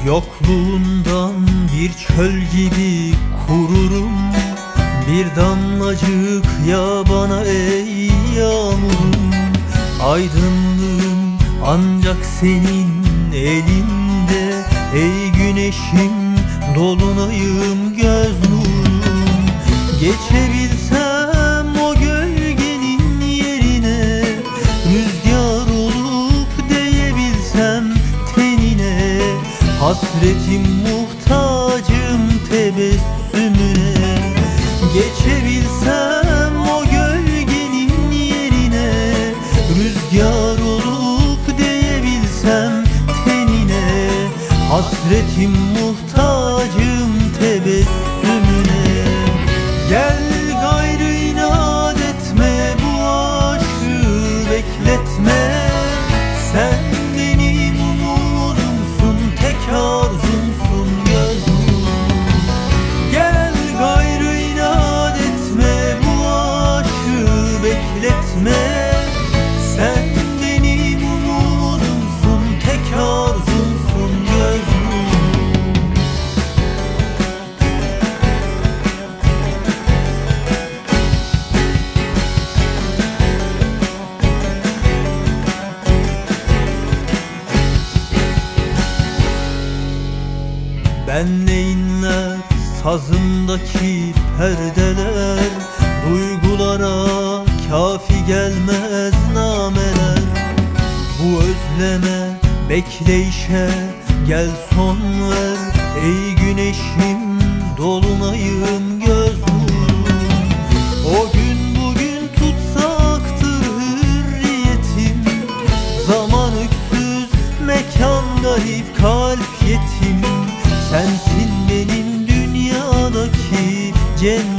Yokluğundan bir çöl gibi kururum. Bir damlacık ya bana ey yağmurum. Aydınlığım ancak senin elinde, ey güneşim, dolunayım, göz nurum. Geçebilsem o gölgenin yerine, rüzgar olup değebilsem tenine, hasretim muhtacım tebessümüne. Geçebilsem o gölgenin yerine, rüzgar olup değebilsem tenine, hasretim muhtacım tebessümüne. Gel gayrı inat etme, bu aşkı bekletme. Sen benim umudumsun, tek arzumsun, göz nurum. Gel gayrı inat etme, bu aşkı bekletme. Sen benim umudumsun, tek arzumsun, göz nurum. Ben ne inler sazımdaki perdeler, duygulara kafi gelmez nameler. Bu özleme, bekleyişe gel son ver, ey güneşim, dolunayım, göz nurum. O gün bugün tutsaktır hürriyetim, zaman öksüz, mekan garip, kalp yetim. Sensin benim dünyadaki cennet.